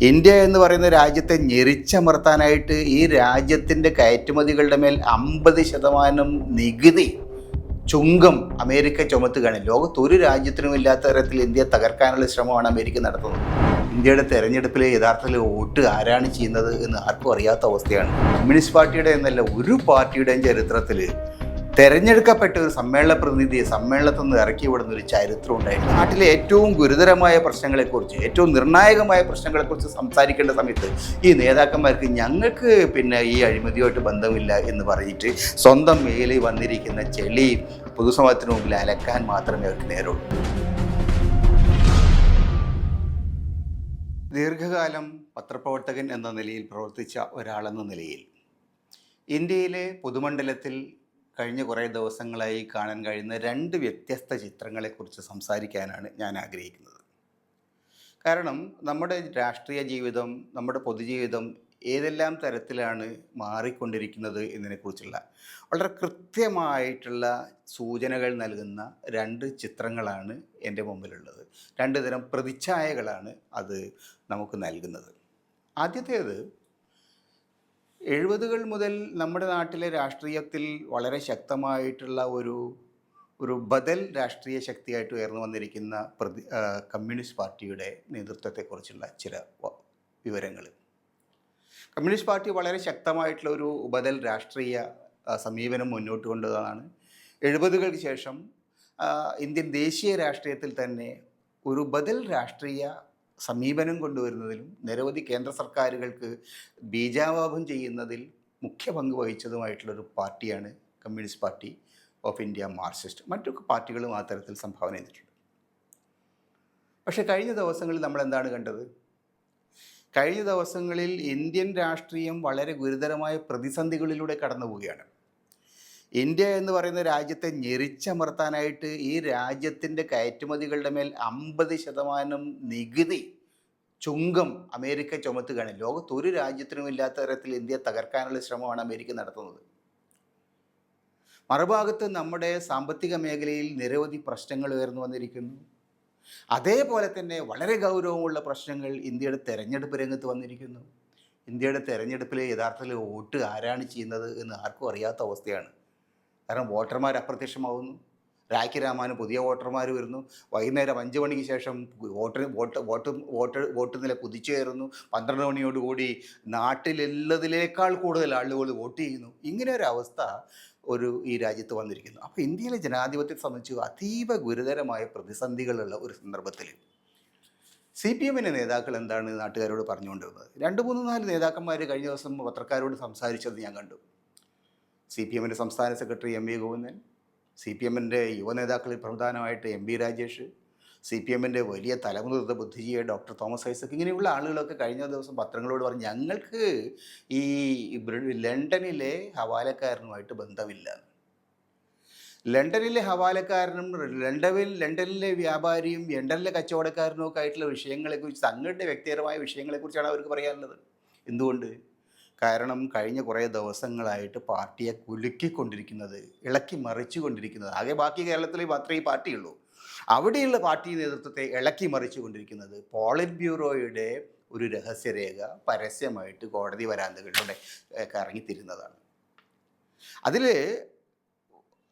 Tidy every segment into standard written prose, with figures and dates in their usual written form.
India എന്ന് പറയുന്ന രാജ്യത്തെ ഞെരിച്ചമർത്താനായിട്ട് ഈ രാജ്യത്തിൻ്റെ കയറ്റുമതികളുടെ മേൽ 50% നികുതി ചുങ്കം അമേരിക്ക ചുമത്തുകയാണ്. ലോകത്ത് ഒരു രാജ്യത്തിനും ഇല്ലാത്ത തരത്തിൽ ഇന്ത്യയെ തകർക്കാനുള്ള ശ്രമമാണ് അമേരിക്ക നടത്തുന്നത്. ഇന്ത്യയുടെ തെരഞ്ഞെടുപ്പിൽ യഥാർത്ഥത്തിൽ വോട്ട് ആരാണ് ചെയ്യുന്നത് എന്ന് ആർക്കും അറിയാത്ത അവസ്ഥയാണ്. കമ്മ്യൂണിസ്റ്റ് പാർട്ടിയുടെ എന്നല്ല ഒരു പാർട്ടിയുടെയും ചരിത്രത്തിൽ തെരഞ്ഞെടുക്കപ്പെട്ട ഒരു സമ്മേളന പ്രതിനിധിയെ സമ്മേളനത്തിൽ നിന്ന് ഇറക്കി വിടുന്ന ഒരു ചരിത്രം ഉണ്ടായിരുന്നു. നാട്ടിലെ ഏറ്റവും ഗുരുതരമായ പ്രശ്നങ്ങളെക്കുറിച്ച്, ഏറ്റവും നിർണായകമായ പ്രശ്നങ്ങളെക്കുറിച്ച് സംസാരിക്കേണ്ട സമയത്ത് ഈ നേതാക്കന്മാർക്ക് ഞങ്ങൾക്ക് ഈ അഴിമതിയുമായിട്ട് ബന്ധമില്ല എന്ന് പറഞ്ഞിട്ട് സ്വന്തം മേലിൽ വന്നിരിക്കുന്ന ചെളി പൊതുസമൂഹത്തിന് മുമ്പിൽ അലക്കാൻ മാത്രമേ അവർക്ക് നേരുള്ളൂ. ദീർഘകാലം പത്രപ്രവർത്തകൻ എന്ന നിലയിൽ പ്രവർത്തിച്ച ഒരാളെന്ന നിലയിൽ ഇന്ത്യയിലെ പൊതുമണ്ഡലത്തിൽ കഴിഞ്ഞ കുറേ ദിവസങ്ങളായി കാണാൻ കഴിയുന്ന രണ്ട് വ്യത്യസ്ത ചിത്രങ്ങളെക്കുറിച്ച് സംസാരിക്കാനാണ് ഞാൻ ആഗ്രഹിക്കുന്നത്. കാരണം നമ്മുടെ രാഷ്ട്രീയ ജീവിതം, നമ്മുടെ പൊതുജീവിതം ഏതെല്ലാം തരത്തിലാണ് മാറിക്കൊണ്ടിരിക്കുന്നത് എന്നതിനെക്കുറിച്ചുള്ള വളരെ കൃത്യമായിട്ടുള്ള സൂചനകൾ നൽകുന്ന രണ്ട് ചിത്രങ്ങളാണ് എൻ്റെ മുമ്പിലുള്ളത്. രണ്ട് തരം പ്രതിച്ഛായകളാണ് അത് നമുക്ക് നൽകുന്നത്. ആദ്യത്തേത് 70-കൾ മുതൽ നമ്മുടെ നാട്ടിലെ രാഷ്ട്രീയത്തിൽ വളരെ ശക്തമായിട്ടുള്ള ഒരു ബദൽ രാഷ്ട്രീയ ശക്തിയായിട്ട് ഉയർന്നു വന്നിരിക്കുന്ന കമ്മ്യൂണിസ്റ്റ് പാർട്ടിയുടെ നേതൃത്വത്തെക്കുറിച്ചുള്ള ചില വിവരങ്ങൾ. കമ്മ്യൂണിസ്റ്റ് പാർട്ടി വളരെ ശക്തമായിട്ടുള്ള ഒരു ബദൽ രാഷ്ട്രീയ സമീപനം മുന്നോട്ട് കൊണ്ടുവന്നതാണ്. 70-കൾക്ക് ശേഷം ഇന്ത്യൻ ദേശീയ രാഷ്ട്രീയത്തിൽ തന്നെ ഒരു ബദൽ രാഷ്ട്രീയ സമീപനം കൊണ്ടുവരുന്നതിലും നിരവധി കേന്ദ്ര സർക്കാരുകൾക്ക് ബീജാവാപം ചെയ്യുന്നതിൽ മുഖ്യ പങ്ക് വഹിച്ചതുമായിട്ടുള്ളൊരു പാർട്ടിയാണ് communist party of India Marxist. മറ്റു പാർട്ടികളും ആ തരത്തിൽ സംഭാവന ചെയ്തിട്ടുണ്ട്. പക്ഷേ കഴിഞ്ഞ ദിവസങ്ങളിൽ നമ്മൾ എന്താണ് കണ്ടത്? കഴിഞ്ഞ ദിവസങ്ങളിൽ ഇന്ത്യൻ രാഷ്ട്രീയം വളരെ ഗുരുതരമായ പ്രതിസന്ധികളിലൂടെ കടന്നു പോവുകയാണ്. ഇന്ത്യ എന്ന് പറയുന്ന രാജ്യത്തെ ഞെരിച്ചമർത്താനായിട്ട് ഈ രാജ്യത്തിൻ്റെ കയറ്റുമതികളുടെ മേൽ 50% നികുതി ചുങ്കം അമേരിക്ക ചുമത്തുകയാണ്. ലോകത്ത് ഒരു രാജ്യത്തിനും ഇല്ലാത്ത തരത്തിൽ ഇന്ത്യയെ തകർക്കാനുള്ള ശ്രമമാണ് അമേരിക്ക നടത്തുന്നത്. മറുഭാഗത്ത് നമ്മുടെ സാമ്പത്തിക മേഖലയിൽ നിരവധി പ്രശ്നങ്ങൾ ഉയർന്നു വന്നിരിക്കുന്നു. അതേപോലെ തന്നെ വളരെ ഗൗരവമുള്ള പ്രശ്നങ്ങൾ ഇന്ത്യയുടെ തെരഞ്ഞെടുപ്പ് രംഗത്ത് വന്നിരിക്കുന്നു. ഇന്ത്യയുടെ തെരഞ്ഞെടുപ്പിൽ യഥാർത്ഥത്തിൽ വോട്ട് ആരാണ് ചെയ്യുന്നത് എന്ന് ആർക്കും അറിയാത്ത അവസ്ഥയാണ്. കാരണം വോട്ടർമാർ അപ്രത്യക്ഷമാവുന്നു. രാഖി രാമാന് പുതിയ വോട്ടർമാർ വരുന്നു. വൈകുന്നേരം 5 മണിക്ക് ശേഷം വോട്ട് നില കുതിച്ചുകയറുന്നു. 12 മണിയോടുകൂടി നാട്ടിലുള്ളതിനേക്കാൾ കൂടുതൽ ആളുകൾ വോട്ട് ചെയ്യുന്നു. ഇങ്ങനെ ഒരു അവസ്ഥ ഈ രാജ്യത്ത് വന്നിരിക്കുന്നു. അപ്പോൾ ഇന്ത്യയിലെ ജനാധിപത്യത്തെ സംബന്ധിച്ച് അതീവ ഗുരുതരമായ പ്രതിസന്ധികളുള്ള ഒരു സന്ദർഭത്തിൽ CPM നേതാക്കൾ എന്താണ് നാട്ടുകാരോട് പറഞ്ഞുകൊണ്ടിരുന്നത്? 2-3-4 നേതാക്കന്മാർ കഴിഞ്ഞ ദിവസം പത്രക്കാരോട് സംസാരിച്ചത് ഞാൻ കണ്ടു. CPM സംസ്ഥാന സെക്രട്ടറി MV ഗോവിന്ദൻ, CPM യുവ നേതാക്കളിൽ പ്രധാനമായിട്ട് MB രാജേഷ്, CPM വലിയ തലമുതിർന്ന ബുദ്ധിജീവി ഡോക്ടർ തോമസ് ഐസക്, ഇങ്ങനെയുള്ള ആളുകളൊക്കെ കഴിഞ്ഞ ദിവസം പത്രങ്ങളോട് പറഞ്ഞു ഞങ്ങൾക്ക് ഈ ലണ്ടനിലെ ഹവാലക്കാരനുമായിട്ട് ബന്ധമില്ല. ലണ്ടനിലെ ഹവാലക്കാരനും ലണ്ടനിലെ വ്യാപാരിയും ലണ്ടനിലെ കച്ചവടക്കാരനും ഒക്കെ ആയിട്ടുള്ള വിഷയങ്ങളെക്കുറിച്ച്, തങ്ങളുടെ വ്യക്തിപരമായ വിഷയങ്ങളെക്കുറിച്ചാണ് അവർക്ക് പറയാനുള്ളത്. എന്തുകൊണ്ട്? കാരണം കഴിഞ്ഞ കുറേ ദിവസങ്ങളായിട്ട് പാർട്ടിയെ കുലുക്കിക്കൊണ്ടിരിക്കുന്നത്, ഇളക്കി മറിച്ചുകൊണ്ടിരിക്കുന്നത്, ആകെ ബാക്കി കേരളത്തിൽ മാത്രമേ ഈ പാർട്ടിയുള്ളൂ, അവിടെയുള്ള പാർട്ടി നേതൃത്വത്തെ ഇളക്കി മറിച്ചുകൊണ്ടിരിക്കുന്നത് പോളിറ്റ് ബ്യൂറോയുടെ ഒരു രഹസ്യരേഖ പരസ്യമായിട്ട് കോടതി വരാന്തകളിലൂടെ ഇറങ്ങിത്തിരുന്നതാണ്. അതിൽ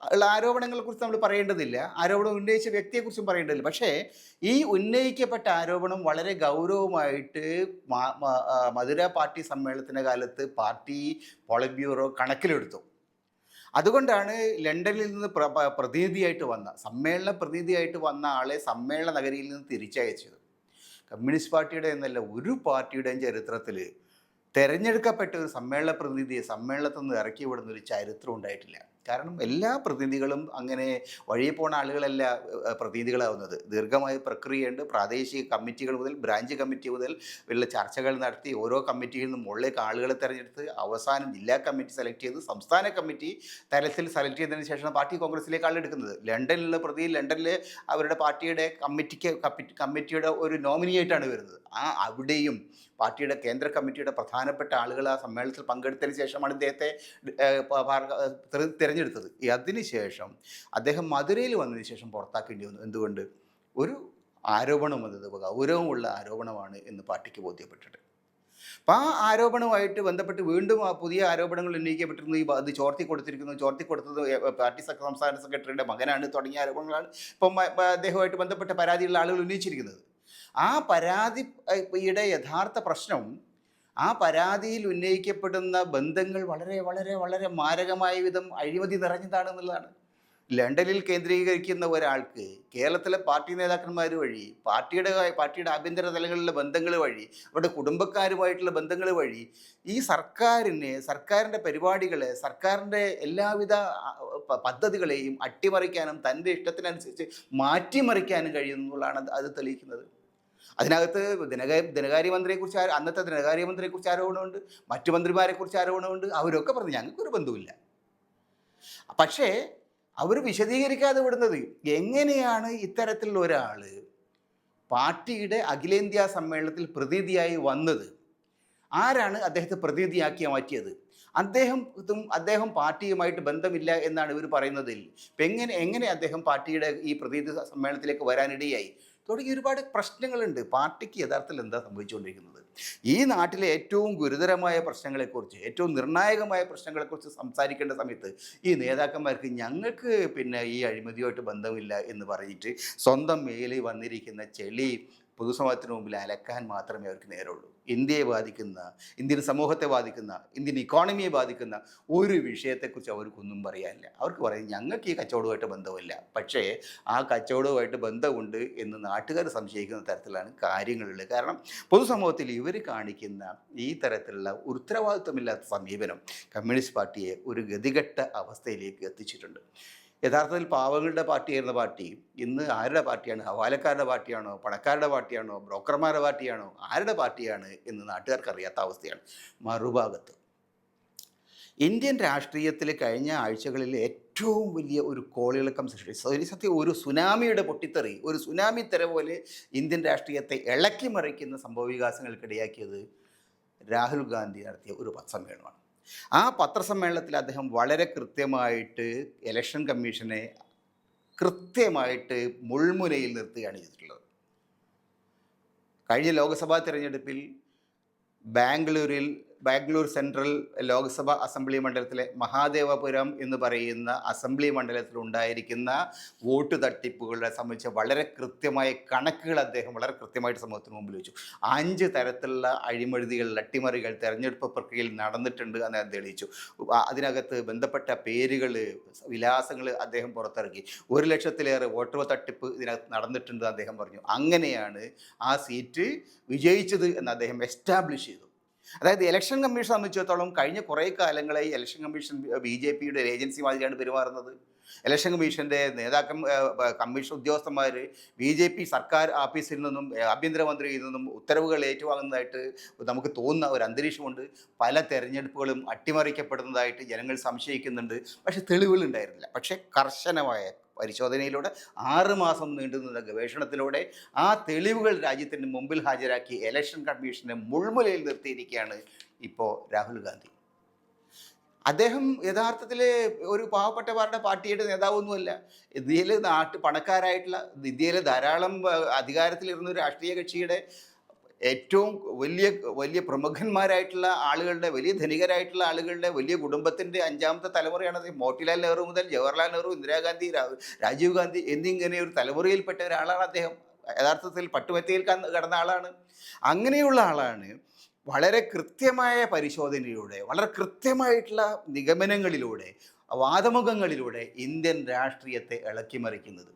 ഉള്ള ആരോപണങ്ങളെക്കുറിച്ച് നമ്മൾ പറയേണ്ടതില്ല, ആരോപണം ഉന്നയിച്ച വ്യക്തിയെക്കുറിച്ചും പറയേണ്ടതില്ല. പക്ഷേ ഈ ഉന്നയിക്കപ്പെട്ട ആരോപണം വളരെ ഗൗരവമായിട്ട് മധുര പാർട്ടി സമ്മേളനത്തിൻ്റെ കാലത്ത് പാർട്ടി പോളിറ്റ് ബ്യൂറോ കണക്കിലെടുത്തു. അതുകൊണ്ടാണ് ലണ്ടനിൽ നിന്ന് പ്രതിനിധിയായിട്ട് സമ്മേളന പ്രതിനിധിയായിട്ട് വന്ന ആളെ സമ്മേളന നഗരിയിൽ നിന്ന് തിരിച്ചയച്ചത്. കമ്മ്യൂണിസ്റ്റ് പാർട്ടിയുടെ എന്നല്ല ഒരു പാർട്ടിയുടെയും ചരിത്രത്തിൽ തെരഞ്ഞെടുക്കപ്പെട്ട ഒരു സമ്മേളന പ്രതിനിധിയെ സമ്മേളനത്തിൽ നിന്ന് ഇറക്കി വിടുന്ന ഒരു ചരിത്രം ഉണ്ടായിട്ടില്ല. കാരണം എല്ലാ പ്രതിനിധികളും അങ്ങനെ വഴിയെ പോണ ആളുകളല്ല പ്രതിനിധികളാവുന്നത്. ദീർഘമായ പ്രക്രിയയുണ്ട്. പ്രാദേശിക കമ്മിറ്റികൾ മുതൽ ബ്രാഞ്ച് കമ്മിറ്റി മുതൽ ഉള്ള ചർച്ചകൾ നടത്തി ഓരോ കമ്മിറ്റിയിൽ നിന്നും മുകളിലേക്ക് ആളുകളെ തിരഞ്ഞെടുത്ത് അവസാനം ജില്ലാ കമ്മിറ്റി സെലക്ട് ചെയ്ത് സംസ്ഥാന കമ്മിറ്റി തലത്തിൽ സെലക്ട് ചെയ്തതിന് ശേഷം പാർട്ടി കോൺഗ്രസിലേക്ക് ആളെടുക്കുന്നത്. ലണ്ടനിലുള്ള ലണ്ടനിൽ അവരുടെ പാർട്ടിയുടെ കമ്മിറ്റിയുടെ ഒരു നോമിനിയായിട്ടാണ് വരുന്നത്. അവിടെയും പാർട്ടിയുടെ കേന്ദ്ര കമ്മിറ്റിയുടെ പ്രധാനപ്പെട്ട ആളുകൾ ആ സമ്മേളനത്തിൽ പങ്കെടുത്തതിന് ശേഷമാണ് ഇദ്ദേഹത്തെ തിരഞ്ഞെടുത്തത്. അതിനുശേഷം അദ്ദേഹം മധുരയിൽ വന്നതിന് ശേഷം പുറത്താക്കേണ്ടി വന്നു. എന്തുകൊണ്ട്? ഒരു ആരോപണം വന്നത് ഗൗരവമുള്ള ആരോപണമാണ് എന്ന് പാർട്ടിക്ക് ബോധ്യപ്പെട്ടിട്ട്. അപ്പോൾ ആ ആരോപണവുമായിട്ട് ബന്ധപ്പെട്ട് വീണ്ടും ആ പുതിയ ആരോപണങ്ങൾ ഉന്നയിക്കപ്പെട്ടിരുന്നു. ഇത് ചോർത്തി കൊടുത്തിരിക്കുന്നു, ചോർത്തി കൊടുത്തത് പാർട്ടി സംസ്ഥാന സെക്രട്ടറിയുടെ മകനാണ് തുടങ്ങിയ ആരോപണങ്ങളാണ് ഇപ്പം അദ്ദേഹവുമായിട്ട് ബന്ധപ്പെട്ട പരാതിയുള്ള ആളുകൾ ഉന്നയിച്ചിരിക്കുന്നത്. ആ പരാതിയുടെ യഥാർത്ഥ പ്രശ്നം ആ പരാതിയിൽ ഉന്നയിക്കപ്പെടുന്ന ബന്ധങ്ങൾ വളരെ വളരെ വളരെ മാരകമായ വിധം അഴിമതി നിറഞ്ഞതാണെന്നുള്ളതാണ്. ലണ്ടനിൽ കേന്ദ്രീകരിക്കുന്ന ഒരാൾക്ക് കേരളത്തിലെ പാർട്ടി നേതാക്കന്മാർ വഴി പാർട്ടിയുടെ ആഭ്യന്തര തലങ്ങളിലെ ബന്ധങ്ങൾ വഴി അവരുടെ കുടുംബക്കാരുമായിട്ടുള്ള ബന്ധങ്ങൾ വഴി ഈ സർക്കാരിൻ്റെ പരിപാടികളെ സർക്കാരിൻ്റെ എല്ലാവിധ പദ്ധതികളെയും അട്ടിമറിക്കാനും തൻ്റെ ഇഷ്ടത്തിനനുസരിച്ച് മാറ്റിമറിക്കാനും കഴിയുന്നതാണ് അത് തെളിയിക്കുന്നത്. അതിനകത്ത് ധനകാര്യമന്ത്രിയെക്കുറിച്ച് അന്നത്തെ ധനകാര്യമന്ത്രിയെക്കുറിച്ച് ആരോപണമുണ്ട്, മറ്റു മന്ത്രിമാരെക്കുറിച്ച് ആരോപണമുണ്ട്. അവരൊക്കെ പറഞ്ഞു ഞങ്ങൾക്കൊരു ബന്ധവുമില്ല. പക്ഷേ അവർ വിശദീകരിക്കാതെ വിടുന്നത് എങ്ങനെയാണ് ഇത്തരത്തിലുള്ള ഒരാൾ പാർട്ടിയുടെ അഖിലേന്ത്യാ സമ്മേളനത്തിൽ പ്രതിനിധിയായി വന്നത്, ആരാണ് അദ്ദേഹത്തെ പ്രതിനിധിയാക്കി മാറ്റിയത്, അദ്ദേഹം പാർട്ടിയുമായിട്ട് ബന്ധമില്ല എന്നാണ് ഇവർ പറയുന്നതിൽ ഇപ്പം എങ്ങനെ അദ്ദേഹം പാർട്ടിയുടെ ഈ പ്രതിനിധി സമ്മേളനത്തിലേക്ക് വരാനിടയായി തുടങ്ങി ഒരുപാട് പ്രശ്നങ്ങളുണ്ട്. പാർട്ടിക്ക് യഥാർത്ഥത്തിൽ എന്താ സംഭവിച്ചുകൊണ്ടിരിക്കുന്നത്? ഈ നാട്ടിലെ ഏറ്റവും ഗുരുതരമായ പ്രശ്നങ്ങളെക്കുറിച്ച്, ഏറ്റവും നിർണായകമായ പ്രശ്നങ്ങളെക്കുറിച്ച് സംസാരിക്കേണ്ട സമയത്ത് ഈ നേതാക്കന്മാർക്ക് ഞങ്ങൾക്ക് ഈ അഴിമതിയുമായിട്ട് ബന്ധമില്ല എന്ന് പറഞ്ഞിട്ട് സ്വന്തം മേലിൽ വന്നിരിക്കുന്ന ചെളി പൊതുസമൂഹത്തിന് മുമ്പിൽ അലക്കാൻ മാത്രമേ അവർക്ക് നേരമുള്ളൂ. ഇന്ത്യയെ ബാധിക്കുന്ന, ഇന്ത്യൻ സമൂഹത്തെ ബാധിക്കുന്ന, ഇന്ത്യൻ ഇക്കോണമിയെ ബാധിക്കുന്ന ഒരു വിഷയത്തെക്കുറിച്ച് അവർക്കൊന്നും പറയാനില്ല. അവർക്ക് പറയും ഞങ്ങൾക്ക് ഈ കച്ചവടവുമായിട്ട് ബന്ധമില്ല. പക്ഷേ ആ കച്ചവടവുമായിട്ട് ബന്ധമുണ്ട് എന്ന് നാട്ടുകാർ സംശയിക്കുന്ന തരത്തിലാണ് കാര്യങ്ങളുള്ളത്. കാരണം പൊതുസമൂഹത്തിൽ ഇവർ കാണിക്കുന്ന ഈ തരത്തിലുള്ള ഉത്തരവാദിത്വമില്ലാത്ത സമീപനം കമ്മ്യൂണിസ്റ്റ് പാർട്ടിയെ ഒരു ഗതികെട്ട അവസ്ഥയിലേക്ക് എത്തിച്ചിട്ടുണ്ട്. യഥാർത്ഥത്തിൽ പാവങ്ങളുടെ പാർട്ടിയായിരുന്ന പാർട്ടി ഇന്ന് ആരുടെ പാർട്ടിയാണ്? ഹവാലക്കാരുടെ പാർട്ടിയാണോ, പണക്കാരുടെ പാർട്ടിയാണോ, ബ്രോക്കർമാരുടെ പാർട്ടിയാണോ, ആരുടെ പാർട്ടിയാണ് എന്ന് നാട്ടുകാർക്ക് അറിയാത്ത അവസ്ഥയാണ്. മറുഭാഗത്ത് ഇന്ത്യൻ രാഷ്ട്രീയത്തിൽ കഴിഞ്ഞ ആഴ്ചകളിൽ ഏറ്റവും വലിയ ഒരു കോളിളക്കം സൃഷ്ടിച്ചു. ഒരു സുനാമിയുടെ പൊട്ടിത്തെറി, ഒരു സുനാമി തെര പോലെ ഇന്ത്യൻ രാഷ്ട്രീയത്തെ ഇളക്കി മറിക്കുന്ന സംഭവവികാസങ്ങൾക്കിടയാക്കിയത് രാഹുൽ ഗാന്ധി നടത്തിയ ഒരു പത്രസമ്മേളനമാണ്. ആ പത്രസമ്മേളനത്തിൽ അദ്ദേഹം വളരെ കൃത്യമായിട്ട് ഇലക്ഷൻ കമ്മീഷനെ കൃത്യമായിട്ട് മുൾമുനയിൽ നിർത്തുകയാണ് ചെയ്തിട്ടുള്ളത്. കഴിഞ്ഞ ലോക്സഭാ തിരഞ്ഞെടുപ്പിൽ ബാംഗ്ലൂർ സെൻട്രൽ ലോക്സഭ അസംബ്ലി മണ്ഡലത്തിലെ മഹാദേവപുരം എന്ന് പറയുന്ന അസംബ്ലി മണ്ഡലത്തിൽ ഉണ്ടായിരിക്കുന്ന വോട്ട് തട്ടിപ്പുകളെ സംബന്ധിച്ച് വളരെ കൃത്യമായ കണക്കുകൾ അദ്ദേഹം വളരെ കൃത്യമായിട്ട് സമൂഹത്തിന് മുമ്പിൽ വെച്ചു. 5 തരത്തിലുള്ള അഴിമതികൾ, അട്ടിമറികൾ തെരഞ്ഞെടുപ്പ് പ്രക്രിയയിൽ നടന്നിട്ടുണ്ട് എന്ന് അദ്ദേഹം തെളിയിച്ചു. അതിനകത്ത് ബന്ധപ്പെട്ട പേരുകൾ, വിലാസങ്ങൾ അദ്ദേഹം പുറത്തിറക്കി. 1 ലക്ഷത്തിലേറെ വോട്ടർ തട്ടിപ്പ് ഇതിനകത്ത് നടന്നിട്ടുണ്ട് അദ്ദേഹം പറഞ്ഞു. അങ്ങനെയാണ് ആ സീറ്റ് വിജയിച്ചത് എന്ന് അദ്ദേഹം എസ്റ്റാബ്ലിഷ് ചെയ്തു. അതായത് ഇലക്ഷൻ കമ്മീഷൻ സംബന്ധിച്ചിടത്തോളം കഴിഞ്ഞ കുറേ കാലങ്ങളായി ഇലക്ഷൻ കമ്മീഷൻ BJPയുടെ ഒരു ഏജൻസി മാതിരിയാണ് പെരുമാറുന്നത്. ഇലക്ഷൻ കമ്മീഷൻ്റെ കമ്മീഷൻ ഉദ്യോഗസ്ഥന്മാർ BJP സർക്കാർ ഓഫീസിൽ നിന്നും ആഭ്യന്തരമന്ത്രിയിൽ നിന്നും ഉത്തരവുകൾ ഏറ്റുവാങ്ങുന്നതായിട്ട് നമുക്ക് തോന്നുന്ന ഒരു അന്തരീക്ഷമുണ്ട്. പല തെരഞ്ഞെടുപ്പുകളും അട്ടിമറിക്കപ്പെടുന്നതായിട്ട് ജനങ്ങൾ സംശയിക്കുന്നുണ്ട്. പക്ഷേ തെളിവുകളുണ്ടായിരുന്നില്ല. പക്ഷേ കർശനമായ പരിശോധനയിലൂടെ 6 മാസം നീണ്ടുനിന്ന ഗവേഷണത്തിലൂടെ ആ തെളിവുകൾ രാജ്യത്തിന് മുമ്പിൽ ഹാജരാക്കി ഇലക്ഷൻ കമ്മീഷനെ മുൾമുലയിൽ നിർത്തിയിരിക്കുകയാണ് ഇപ്പോൾ രാഹുൽ ഗാന്ധി. അദ്ദേഹം യഥാർത്ഥത്തിൽ ഒരു പാവപ്പെട്ടവരുടെ പാർട്ടിയുടെ നേതാവൊന്നുമല്ല. ഇന്ത്യയിൽ പണക്കാരായിട്ടുള്ള, ഇന്ത്യയിൽ ധാരാളം അധികാരത്തിലിരുന്ന ഒരു രാഷ്ട്രീയ കക്ഷിയുടെ ഏറ്റവും വലിയ പ്രമുഖന്മാരായിട്ടുള്ള ആളുകളുടെ, വലിയ ധനികരായിട്ടുള്ള ആളുകളുടെ വലിയ കുടുംബത്തിൻ്റെ 5ാമത്തെ തലമുറയാണത്. മോട്ടിലാൽ നെഹ്റു മുതൽ ജവഹർലാൽ നെഹ്റു, ഇന്ദിരാഗാന്ധി, രാജീവ് ഗാന്ധി എന്നിങ്ങനെ ഒരു തലമുറയിൽപ്പെട്ട ഒരാളാണ് അദ്ദേഹം. യഥാർത്ഥത്തിൽ പട്ടുമെത്തയിൽ കടന്ന ആളാണ്. അങ്ങനെയുള്ള ആളാണ് വളരെ കൃത്യമായ പരിശോധനയിലൂടെ, വളരെ കൃത്യമായിട്ടുള്ള നിഗമനങ്ങളിലൂടെ, വാദമുഖങ്ങളിലൂടെ ഇന്ത്യൻ രാഷ്ട്രീയത്തെ ഇളക്കിമറിക്കുന്നത്.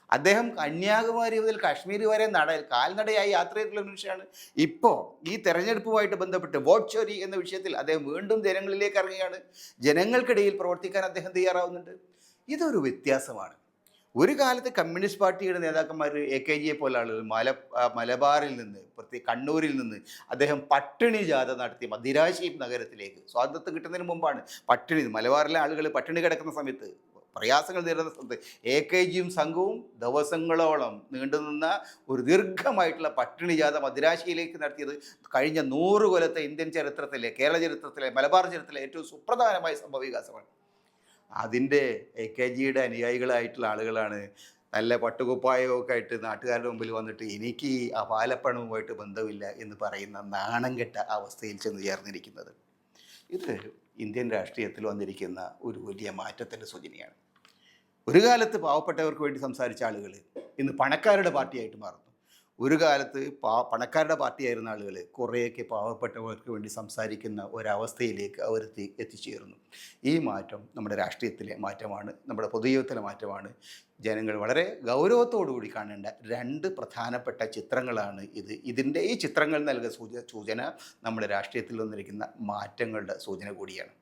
അദ്ദേഹം കന്യാകുമാരി മുതൽ കാശ്മീർ വരെ കാൽനടയായി യാത്ര ചെയ്തിട്ടുള്ള മനുഷ്യനാണ്. ഇപ്പോൾ ഈ തെരഞ്ഞെടുപ്പുമായിട്ട് ബന്ധപ്പെട്ട് വോട്ട് ചോരി എന്ന വിഷയത്തിൽ അദ്ദേഹം വീണ്ടും ജനങ്ങളിലേക്ക് ഇറങ്ങുകയാണ്. ജനങ്ങൾക്കിടയിൽ പ്രവർത്തിക്കാൻ അദ്ദേഹം തയ്യാറാവുന്നുണ്ട്. ഇതൊരു വ്യത്യാസമാണ്. ഒരു കാലത്ത് കമ്മ്യൂണിസ്റ്റ് പാർട്ടിയുടെ നേതാക്കന്മാർ AKGയെ പോലെ ആളുകൾ മലബാറിൽ നിന്ന്, കണ്ണൂരിൽ നിന്ന് അദ്ദേഹം പട്ടിണി ജാഥ നടത്തി മദിരാശി നഗരത്തിലേക്ക്. സ്വാതന്ത്ര്യം കിട്ടുന്നതിന് മുമ്പാണ് മലബാറിലെ ആളുകൾ പട്ടിണി കിടക്കുന്ന സമയത്ത്, പ്രയാസങ്ങൾ നേരിടുന്ന സ്ഥലത്ത് AKGയും സംഘവും ദിവസങ്ങളോളം നീണ്ടുനിന്ന ഒരു ദീർഘമായിട്ടുള്ള പട്ടിണി ജാഥ മദിരാശിയിലേക്ക് നടത്തിയത് കഴിഞ്ഞ 100 കൊല്ലത്തെ ഇന്ത്യൻ ചരിത്രത്തിലെ, കേരള ചരിത്രത്തിലെ, മലബാർ ചരിത്രത്തിലെ ഏറ്റവും സുപ്രധാനമായ സംഭവവികാസമാണ്. അതിൻ്റെ AKGയുടെ അനുയായികളായിട്ടുള്ള ആളുകളാണ് നല്ല പട്ടുകുപ്പായമൊക്കെ ആയിട്ട് നാട്ടുകാരുടെ മുമ്പിൽ വന്നിട്ട് എനിക്ക് ആ പാലപ്പണവുമായിട്ട് ബന്ധമില്ല എന്ന് പറയുന്ന നാണം കെട്ട അവസ്ഥയിൽ ചെന്ന് ചേർന്നിരിക്കുന്നത്. ഇത് ഇന്ത്യൻ രാഷ്ട്രീയത്തിൽ വന്നിരിക്കുന്ന ഒരു വലിയ മാറ്റത്തിൻ്റെ സൂചനയാണ്. ഒരു കാലത്ത് പാവപ്പെട്ടവർക്ക് വേണ്ടി സംസാരിച്ച ആളുകൾ ഇന്ന് പണക്കാരുടെ പാർട്ടിയായിട്ട് മാറുന്നു. ഒരു കാലത്ത് പണക്കാരുടെ പാർട്ടിയായിരുന്ന ആളുകൾ കുറേയൊക്കെ പാവപ്പെട്ടവർക്ക് വേണ്ടി സംസാരിക്കുന്ന ഒരവസ്ഥയിലേക്ക് അവർ എത്തിച്ചേർന്നു. ഈ മാറ്റം നമ്മുടെ രാഷ്ട്രീയത്തിലെ മാറ്റമാണ്, നമ്മുടെ പൊതുജീവിതത്തിലെ മാറ്റമാണ്. ജനങ്ങൾ വളരെ ഗൗരവത്തോടുകൂടി കാണേണ്ട രണ്ട് പ്രധാനപ്പെട്ട ചിത്രങ്ങളാണ് ഇത്. ഈ ചിത്രങ്ങൾ നൽകുന്ന സൂചന നമ്മുടെ രാഷ്ട്രീയത്തിൽ വന്നിരിക്കുന്ന മാറ്റങ്ങളുടെ സൂചന കൂടിയാണ്.